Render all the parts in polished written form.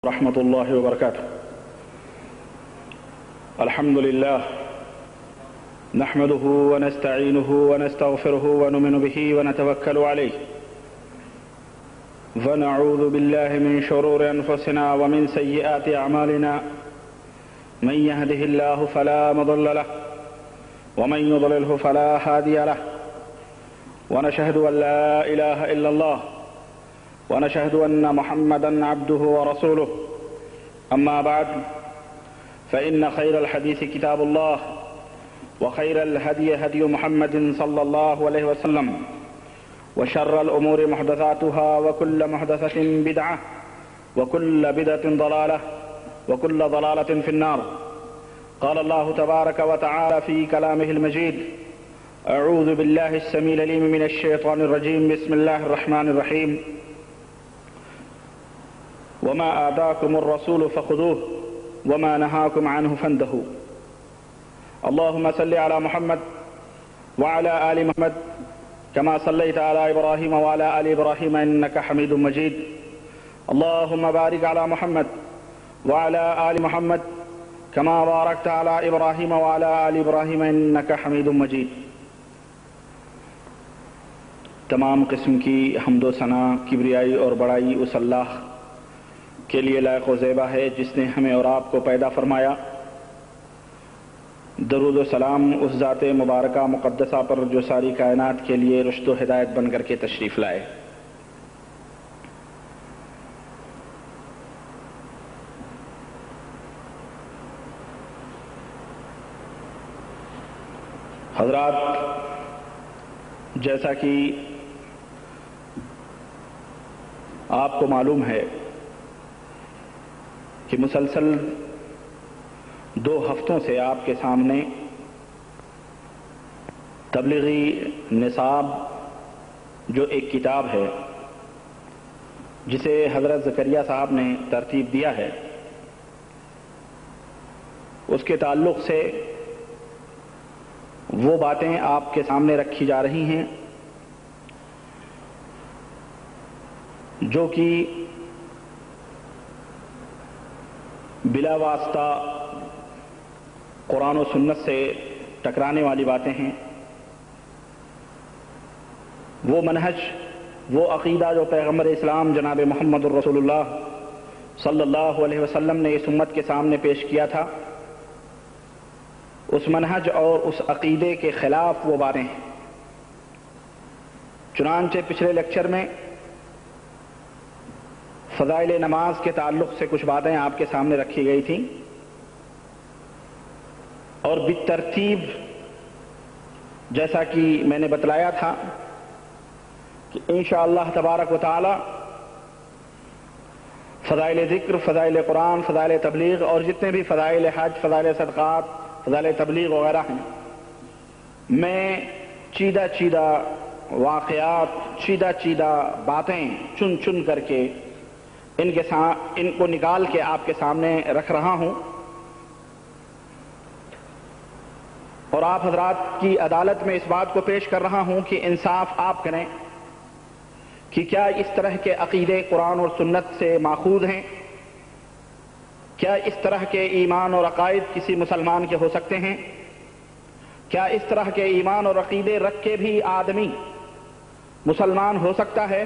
ورحمة الله وبركاته. الحمد لله نحمده ونستعينه ونستغفره ونؤمن به ونتوكل عليه ونعوذ بالله من شرور أنفسنا ومن سيئات أعمالنا من يهده الله فلا مضل له ومن يضلله فلا هادي له ونشهد أن لا إله إلا الله ونشهد أن محمدا عبده ورسوله. أما بعد فإن خير الحديث كتاب الله وخير الهدي هدي محمد صلى الله عليه وسلم وشر الأمور محدثاتها وكل محدثة بدعة وكل بدعة ضلالة وكل ضلالة في النار. قال الله تبارك وتعالى في كلامه المجيد: أعوذ بالله السميع العليم من الشيطان الرجيم. بسم الله الرحمن الرحيم. وما آتاكم الرسول فخذوه وما نهاكم عنه فانتهوا. اللهم صل على محمد وعلى آل محمد كما صليت على إبراهيم وعلى آل إبراهيم إنك حميد مجيد. اللهم بارك على محمد وعلى آل محمد كما باركت على إبراهيم وعلى آل إبراهيم إنك حميد مجيد. تمام قسم کی حمد و ثنا، کبریائی اور بڑائی اس اللہ کے لیے لائق و زیبا ہے جس نے ہمیں اور آپ کو پیدا فرمایا. درود و سلام اس ذات مبارکہ مقدسہ پر جو ساری کائنات کے لیے رشد و ہدایت بن کر کے تشریف لائے. حضرات، جیسا کہ آپ کو معلوم ہے کہ مسلسل 2 ہفتوں سے آپ کے سامنے تبلیغی نصاب جو ایک کتاب ہے جسے حضرت زکریا صاحب نے ترتیب دیا ہے، اس کے تعلق سے وہ باتیں آپ کے سامنے رکھی جا رہی ہیں جو کہ بلا واسطہ قرآن و سنت سے ٹکرانے والی باتیں ہیں. وہ منہج، وہ عقیدہ جو پیغمبر اسلام جناب محمد الرسول اللہ صلی اللہ علیہ وسلم نے اس امت کے سامنے پیش کیا تھا، اس منہج اور اس عقیدے کے خلاف وہ باتیں ہیں. چنانچہ پچھلے لیکچر میں فضائل نماز کے تعلق سے کچھ باتیں آپ کے سامنے رکھی گئی تھیں اور بالترتیب جیسا کہ میں نے بتلایا تھا کہ انشاءاللہ تبارک و تعالی فضائل ذکر، فضائل قرآن، فضائل تبلیغ اور جتنے بھی فضائل حج، فضائل صدقات، فضائل تبلیغ وغیرہ ہیں، میں چیدہ واقعات، چیدہ باتیں چن کر کے ان کو نکال کے آپ کے سامنے رکھ رہا ہوں اور آپ حضرات کی عدالت میں اس بات کو پیش کر رہا ہوں کہ انصاف آپ کریں کہ کیا اس طرح کے عقیدے قرآن اور سنت سے ماخوذ ہیں؟ کیا اس طرح کے ایمان اور عقائد کسی مسلمان کے ہو سکتے ہیں؟ کیا اس طرح کے ایمان اور عقیدے رکھ کے بھی آدمی مسلمان ہو سکتا ہے؟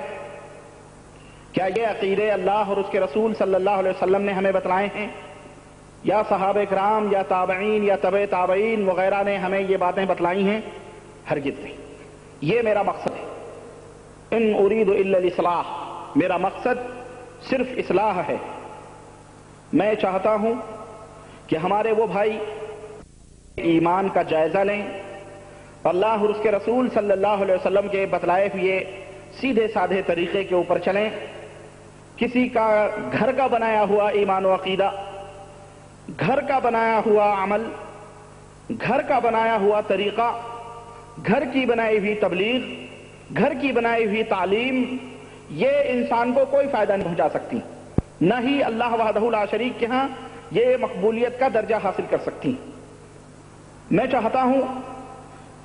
کیا یہ عقیدے اللہ اور اس کے رسول صلی اللہ علیہ وسلم نے ہمیں بتلائے ہیں یا صحابہ کرام یا تابعین یا تبع تابعین وغیرہ نے ہمیں یہ باتیں بتلائی ہیں؟ ہرگز نہیں. یہ میرا مقصد ہے. ان اريد الا الاصلاح، میرا مقصد صرف اصلاح ہے. میں چاہتا ہوں کہ ہمارے وہ بھائی ایمان کا جائزہ لیں، اللہ اور اس کے رسول صلی اللہ علیہ وسلم کے بتلائے ہوئے سیدھے سادھے طریقے کے اوپر چلیں. کسی کا گھر کا بنایا ہوا ایمان و عقیدہ، گھر کا بنایا ہوا عمل، گھر کا بنایا ہوا طریقہ، گھر کی بنائی ہوئی تبلیغ، گھر کی بنائی ہوئی تعلیم، یہ انسان کو کوئی فائدہ نہیں پہنچا سکتی، نہ ہی اللہ وحدہ لا شریک کے ہاں یہ مقبولیت کا درجہ حاصل کر سکتی. میں چاہتا ہوں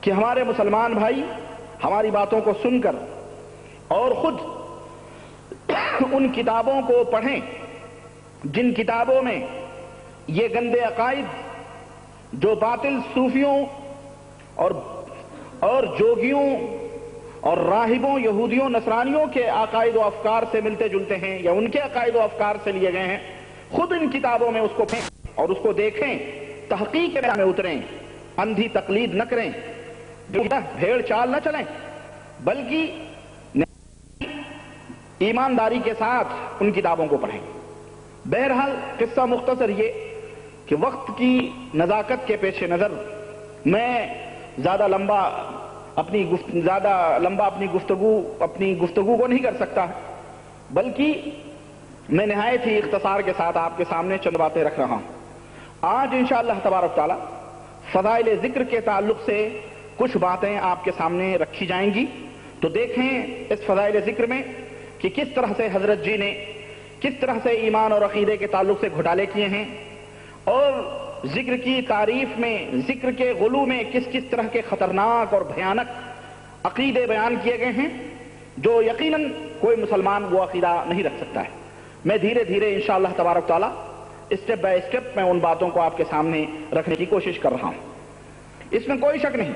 کہ ہمارے مسلمان بھائی ہماری باتوں کو سن کر اور خود ان کتابوں کو پڑھیں جن کتابوں میں یہ گندے عقائد جو باطل صوفیوں اور جوگیوں اور راہبوں یہودیوں نصرانیوں کے عقائد و افکار سے ملتے جلتے ہیں یا ان کے عقائد و افکار سے لیے گئے ہیں، خود ان کتابوں میں اس کو پھینکیں اور اس کو دیکھیں، تحقیق میں اتریں، اندھی تقلید نہ کریں، بھیڑ چال نہ چلیں، بلکہ ایمانداری کے ساتھ ان کتابوں کو پڑھیں۔ بہرحال قصہ مختصر یہ کہ وقت کی نزاکت کے پیش نظر میں زیادہ لمبا اپنی گفتگو کو نہیں کر سکتا، بلکہ میں نہایت ہی اختصار کے ساتھ آپ کے سامنے چند باتیں رکھ رہا ہوں۔ آج انشاءاللہ تبارک تعالی فضائل ذکر کے تعلق سے کچھ باتیں آپ کے سامنے رکھی جائیں گی، تو دیکھیں اس فضائل ذکر میں کہ کس طرح سے حضرت جی نے کس طرح سے ایمان اور عقیدے کے تعلق سے گھوٹالے کیے ہیں، اور ذکر کی تعریف میں، ذکر کے غلو میں کس کس طرح کے خطرناک اور بھیانک عقیدے بیان کیے گئے ہیں جو یقیناً کوئی مسلمان وہ عقیدہ نہیں رکھ سکتا ہے۔ میں دھیرے دھیرے انشاءاللہ تبارک تعالی اسٹیپ بائی اسٹیپ میں ان باتوں کو آپ کے سامنے رکھنے کی کوشش کر رہا ہوں۔ اس میں کوئی شک نہیں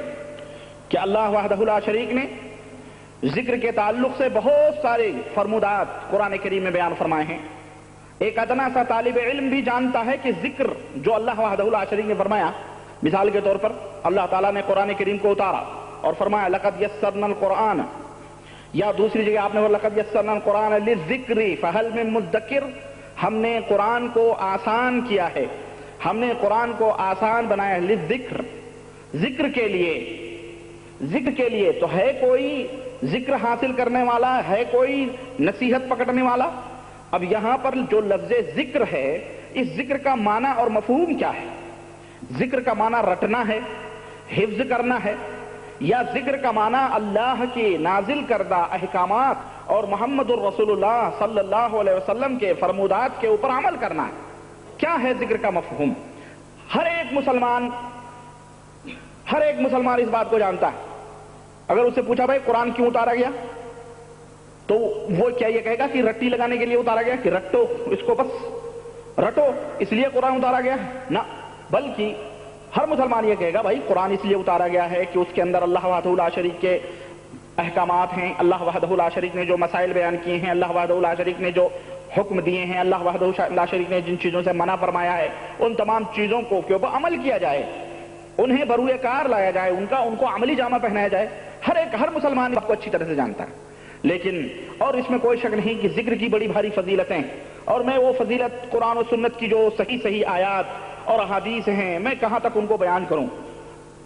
کہ اللہ وحدہ لا شریک نے ذکر کے تعلق سے بہت سارے فرمودات قرآن کریم میں بیان فرمائے ہیں۔ ایک ادنا سا طالب علم بھی جانتا ہے کہ ذکر جو اللہ وحدہ لا شریک نے فرمایا، مثال کے طور پر اللہ تعالیٰ نے قرآن کریم کو اتارا اور فرمایا لقد یسرنا القرآن، یا دوسری جگہ آپ نے لقد یسرنا القرآن للذکر فہل من مدکر، ہم نے قرآن کو آسان کیا ہے، ہم نے قرآن کو آسان بنایا ہے للذکر، ذکر کے لیے تو ہے کوئی ذکر حاصل کرنے والا، ہے کوئی نصیحت پکڑنے والا؟ اب یہاں پر جو لفظ ذکر ہے، اس ذکر کا معنی اور مفہوم کیا ہے؟ ذکر کا معنی رٹنا ہے، حفظ کرنا ہے، یا ذکر کا معنی اللہ کے نازل کردہ احکامات اور محمد الرسول اللہ صلی اللہ علیہ وسلم کے فرمودات کے اوپر عمل کرنا ہے؟ کیا ہے ذکر کا مفہوم؟ ہر ایک مسلمان اس بات کو جانتا ہے۔ اگر اسے پوچھا بھائی قرآن کیوں اتارا گیا، تو وہ کیا یہ کہے گا کہ رٹی لگانے کے لیے اتارا گیا، کہ رٹو اس کو، بس رٹو اس لیے قرآن اتارا گیا ہے؟ نہ، بلکہ ہر مسلمان یہ کہے گا بھائی قرآن اس لیے اتارا گیا ہے کہ اس کے اندر اللہ وحدہ لا شریک کے احکامات ہیں، اللہ وحدہ لا شریک نے جو مسائل بیان کیے ہیں، اللہ وحدہ لا شریک نے جو حکم دیے ہیں، اللہ وحدہ لا شریک نے جن چیزوں سے منع فرمایا ہے، ان تمام چیزوں کو کے اوپر عمل کیا جائے، انہیں بروئے کار لایا جائے، ان کو عملی جامہ پہنایا جائے۔ ہر مسلمان آپ کو اچھی طرح سے جانتا ہے۔ لیکن اور اس میں کوئی شک نہیں کہ ذکر کی بڑی بھاری فضیلتیں، اور میں وہ فضیلت قرآن و سنت کی جو صحیح آیات اور احادیث ہیں، میں کہاں تک ان کو بیان کروں،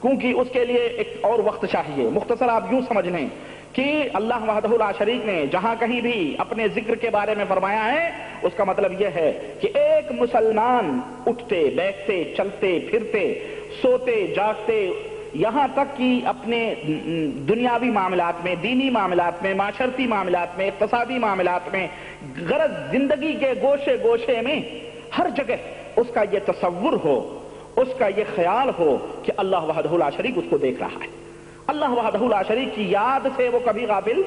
کیونکہ اس کے لیے ایک اور وقت چاہیے۔ مختصر آپ یوں سمجھ لیں کہ اللہ وحدہ لا شریک نے جہاں کہیں بھی اپنے ذکر کے بارے میں فرمایا ہے، اس کا مطلب یہ ہے کہ ایک مسلمان اٹھتے بیٹھتے چلتے پھرتے سوتے جاگتے، یہاں تک کہ اپنے دنیاوی معاملات میں، دینی معاملات میں، معاشرتی معاملات میں، اقتصادی معاملات میں، غرض زندگی کے گوشے گوشے میں ہر جگہ اس کا یہ تصور ہو، اس کا یہ خیال ہو کہ اللہ وحدہ لا شریک اس کو دیکھ رہا ہے، اللہ وحدہ لا شریک کی یاد سے وہ کبھی غافل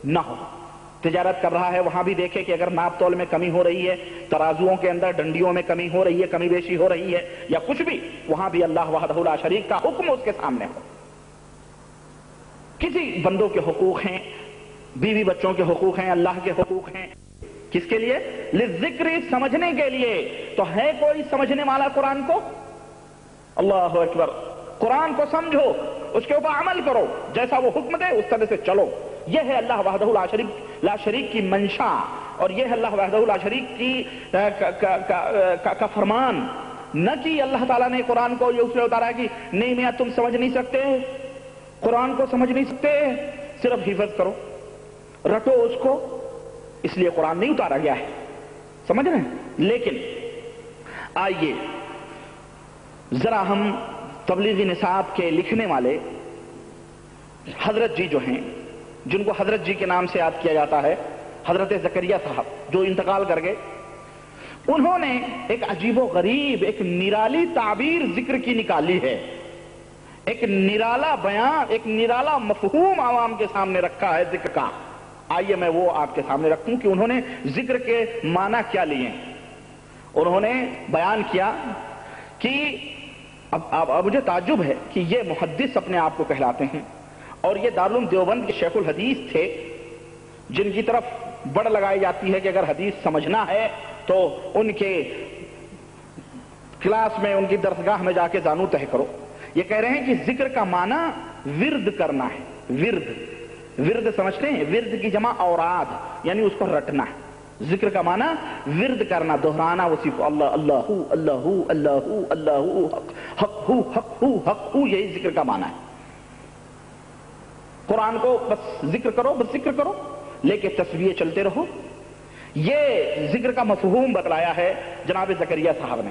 نہ ہو۔ تجارت کر رہا ہے، وہاں بھی دیکھے کہ اگر ناپ تول میں کمی ہو رہی ہے، ترازوؤں کے اندر ڈنڈیوں میں کمی ہو رہی ہے، کمی بیشی ہو رہی ہے یا کچھ بھی، وہاں بھی اللہ وحدہ لا شریک کا حکم اس کے سامنے ہو۔ کسی بندوں کے حقوق ہیں، بیوی بچوں کے حقوق ہیں، اللہ کے حقوق ہیں، کس کے لیے؟ للذکر، سمجھنے کے لیے۔ تو ہے کوئی سمجھنے والا قرآن کو؟ اللہ اکبر! قرآن کو سمجھو، اس کے اوپر عمل کرو، جیسا وہ حکم دے اس طرح سے چلو۔ یہ ہے اللہ وحدہ لا شریک کی منشا، اور یہ ہے اللہ وحدہ لا شریک کی کا فرمان۔ نہ کہ اللہ تعالیٰ نے قرآن کو یہ اس لیے اتارا کہ نہیں میاں تم سمجھ نہیں سکتے، قرآن کو سمجھ نہیں سکتے، صرف حفظ کرو، رٹو اس کو، اس لیے قرآن نہیں اتارا گیا ہے، سمجھ رہے ہیں؟ لیکن آئیے ذرا ہم تبلیغی نصاب کے لکھنے والے حضرت جی جو ہیں، جن کو حضرت جی کے نام سے یاد کیا جاتا ہے، حضرت زکریا صاحب جو انتقال کر گئے، انہوں نے ایک عجیب و غریب، ایک نرالی تعبیر ذکر کی نکالی ہے، ایک نرالا بیان، ایک نرالا مفہوم عوام کے سامنے رکھا ہے ذکر کا۔ آئیے میں وہ آپ کے سامنے رکھوں کہ انہوں نے ذکر کے معنی کیا لیے ہیں۔ انہوں نے بیان کیا کہ اب مجھے تعجب ہے کہ یہ محدث اپنے آپ کو کہلاتے ہیں اور یہ دارالعلوم دیوبند کے شیخ الحدیث تھے، جن کی طرف بڑ لگائی جاتی ہے کہ اگر حدیث سمجھنا ہے تو ان کے کلاس میں، ان کی درسگاہ میں جا کے زانو تہ کرو۔ یہ کہہ رہے ہیں کہ ذکر کا معنی ورد کرنا ہے۔ ورد سمجھتے ہیں؟ ورد کی جمع اوراد، یعنی اس کو رٹنا ہے۔ ذکر کا معنی ورد کرنا، دہرانا اسی کو، اللہ اللہ اللہ اللہ اللہ حق ہو حق ہو حق ہو، یہی ذکر کا معنی ہے۔ قرآن کو بس ذکر کرو، بس ذکر کرو، لے کے تسبیح چلتے رہو۔ یہ ذکر کا مفہوم بتلایا ہے جناب زکریا صاحب نے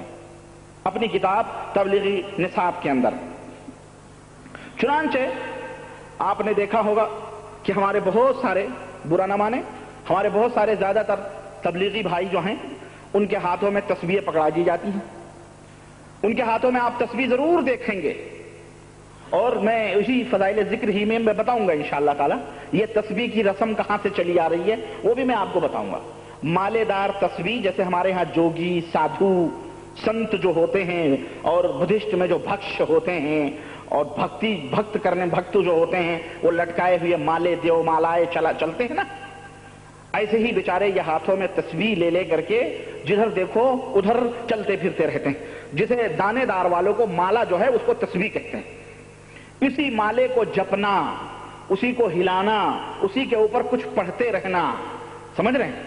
اپنی کتاب تبلیغی نصاب کے اندر۔ چنانچہ آپ نے دیکھا ہوگا کہ ہمارے بہت سارے، برا نہ مانے، ہمارے بہت سارے زیادہ تر تبلیغی بھائی جو ہیں ان کے ہاتھوں میں تسبیح پکڑا دی جاتی ہیں، ان کے ہاتھوں میں آپ تسبیح ضرور دیکھیں گے، اور میں اسی فضائل ذکر ہی میں بتاؤں گا انشاءاللہ تعالی یہ تسبیح کی رسم کہاں سے چلی آ رہی ہے، وہ بھی میں آپ کو بتاؤں گا۔ مالے دار تسبیح، جیسے ہمارے ہاں جوگی، سادھو، سنت جو ہوتے ہیں، اور بدھسٹ میں جو بھکش ہوتے ہیں، اور بھکت جو ہوتے ہیں وہ لٹکائے ہوئے مالے دیو مالائے چلتے ہیں نا، ایسے ہی بیچارے یہ ہاتھوں میں تسبیح لے کر کے جدھر دیکھو ادھر چلتے پھرتے رہتے ہیں، جسے دانے دار والوں کو مالا جو ہے اس کو تسبیح کہتے ہیں۔ اسی مالے کو جپنا، اسی کو ہلانا، اسی کے اوپر کچھ پڑھتے رہنا، سمجھ رہے ہیں؟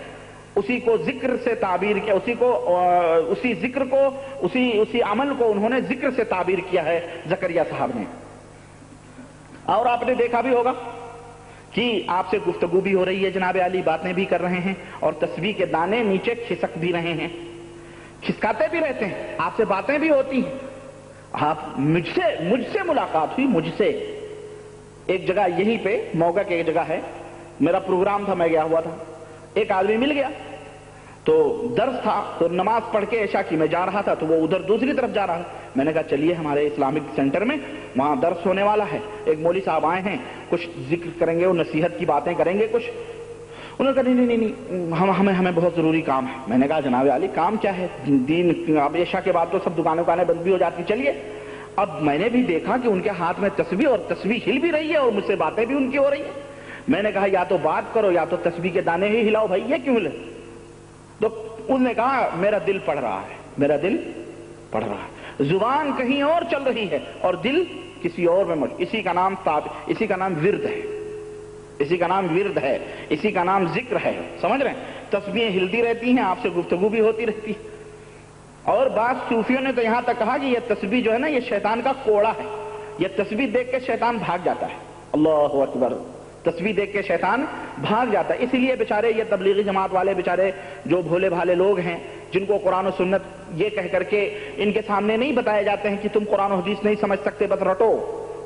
اسی کو ذکر سے تعبیر کیا، اسی ذکر کو، اسی عمل کو انہوں نے ذکر سے تعبیر کیا ہے زکریا صاحب نے۔ اور آپ نے دیکھا بھی ہوگا کہ آپ سے گفتگو بھی ہو رہی ہے جناب عالی، باتیں بھی کر رہے ہیں، اور تسبیح کے دانے نیچے کھسک بھی رہے ہیں، کھسکاتے بھی رہتے ہیں، آپ سے باتیں بھی ہوتی ہیں۔ آپ مجھ سے ملاقات ہوئی، مجھ سے ایک جگہ یہیں پہ موگا کی ایک جگہ ہے، میرا پروگرام تھا، میں گیا ہوا تھا، ایک آدمی مل گیا، تو درس تھا، تو نماز پڑھ کے عشاء کی میں جا رہا تھا، تو وہ ادھر دوسری طرف جا رہا تھا۔ میں نے کہا چلیے ہمارے اسلامک سینٹر میں وہاں درس ہونے والا ہے، ایک مولوی صاحب آئے ہیں، کچھ ذکر کریں گے اور نصیحت کی باتیں کریں گے کچھ۔ انہوں نے کہا نہیں، ہمیں بہت ضروری کام ہے۔ میں نے کہا جناب عالی کام کیا ہے؟ دین، اب عشاء کے بعد تو سب دکانیں بند بھی ہو جاتی، چلیے۔ اب میں نے بھی دیکھا کہ ان کے ہاتھ میں تسبیح، اور تسبیح ہل بھی رہی ہے اور مجھ سے باتیں بھی ان کی ہو رہی ہیں۔ میں نے کہا یا تو بات کرو یا تو تسبیح کے دانے ہی ہلاؤ بھائی، یہ کیوں ہلے؟ تو انہوں نے کہا میرا دل پڑھ رہا ہے، میرا دل پڑھ رہا ہے، زبان کہیں اور چل رہی ہے اور دل کسی اور میں اسی کا نام ورد ہے، اسی کا نام ورد ہے، اسی کا نام ذکر ہے، سمجھ رہے ہیں؟ تسبیحیں ہلتی رہتی ہیں، آپ سے گفتگو بھی ہوتی رہتی ہے۔ اور بعض صوفیوں نے تو یہاں تک کہا کہ یہ تسبیح جو ہے نا یہ شیطان کا کوڑا ہے، یہ تسبیح دیکھ کے شیطان بھاگ جاتا ہے۔ اللہ اکبر، تسبیح دیکھ کے شیطان بھاگ جاتا ہے۔ اسی لیے بیچارے یہ تبلیغی جماعت والے بیچارے جو بھولے بھالے لوگ ہیں، جن کو قرآن و سنت یہ کہہ کر کے ان کے سامنے نہیں بتائے جاتے ہیں کہ تم قرآن و حدیث نہیں سمجھ سکتے، بس رٹو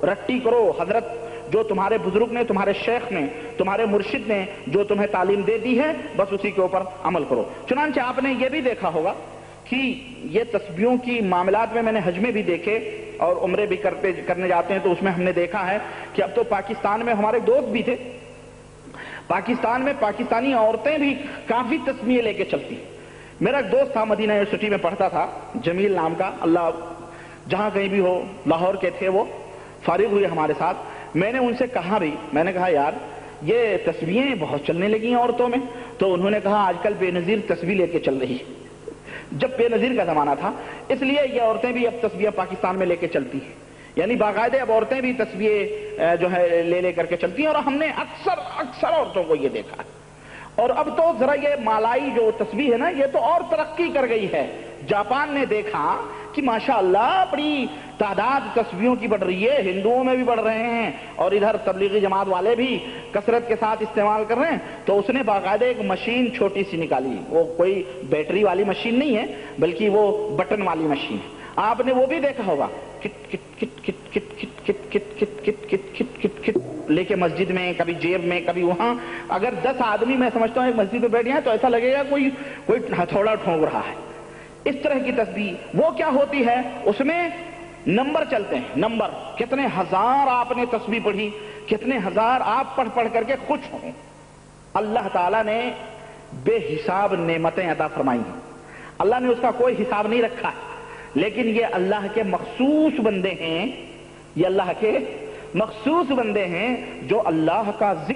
رٹی کرو، حضرت جو تمہارے بزرگ نے، تمہارے شیخ نے، تمہارے مرشد نے جو تمہیں تعلیم دے دی ہے بس اسی کے اوپر عمل کرو۔ چنانچہ آپ نے یہ بھی دیکھا ہوگا کہ یہ تسبیحوں کی معاملات میں نے حج میں بھی دیکھے اور عمرے بھی کرنے جاتے ہیں، تو اس میں ہم نے دیکھا ہے کہ اب تو پاکستان میں ہمارے دوست بھی تھے، پاکستان میں پاکستانی عورتیں بھی کافی تسبیحیں لے کے چلتی۔ میرا ایک دوست تھا، مدینہ یونیورسٹی میں پڑھتا تھا، جمیل نام کا، اللہ جہاں کہیں بھی ہو، لاہور کے تھے وہ، فارغ ہوئے ہمارے ساتھ۔ میں نے ان سے کہا بھی، میں نے کہا یار یہ تسبیحیں بہت چلنے لگی ہیں عورتوں میں، تو انہوں نے کہا آج کل بے نظیر تسبیح لے کے چل رہی ہے، جب بے نظیر کا زمانہ تھا اس لیے یہ عورتیں بھی اب تسبیح پاکستان میں لے کے چلتی ہیں، یعنی باقاعدہ اب عورتیں بھی تسبیح جو ہے لے کر کے چلتی ہیں، اور ہم نے اکثر عورتوں کو یہ دیکھا ہے۔ اور اب تو ذرا یہ مالائی جو تسبیح ہے نا یہ تو اور ترقی کر گئی ہے۔ جاپان نے دیکھا کہ ماشاءاللہ بڑی تعداد تسبیحوں کی بڑھ رہی ہے، ہندوؤں میں بھی بڑھ رہے ہیں اور ادھر تبلیغی جماعت والے بھی کثرت کے ساتھ استعمال کر رہے ہیں، تو اس نے باقاعدہ ایک مشین چھوٹی سی نکالی، وہ کوئی بیٹری والی مشین نہیں ہے بلکہ وہ بٹن والی مشین ہے۔ آپ نے وہ بھی دیکھا ہوگا، کٹ کٹ کٹ کٹ کٹ کٹ کٹ کٹ کٹ کٹ کٹ کٹ کٹ کٹ لے کے مسجد میں، کبھی جیب میں، کبھی وہاں۔ اگر 10 آدمی میں سمجھتا ہوں ایک مسجد میں بیٹھ جائیں تو ایسا لگے گا کوئی ہتھوڑا ٹھونک رہا ہے۔ اس طرح کی تسبیح وہ کیا ہوتی ہے، اس میں نمبر چلتے ہیں، نمبر کتنے ہزار آپ نے تسبیح پڑھی، کتنے ہزار آپ پڑھ کر کے خوش ہوں۔ اللہ تعالیٰ نے بے حساب نعمتیں عطا فرمائی ہیں، اللہ نے اس کا کوئی حساب نہیں رکھا ہے، لیکن یہ اللہ کے مخصوص بندے ہیں، یہ اللہ کے مخصوص بندے ہیں جو اللہ کا ذکر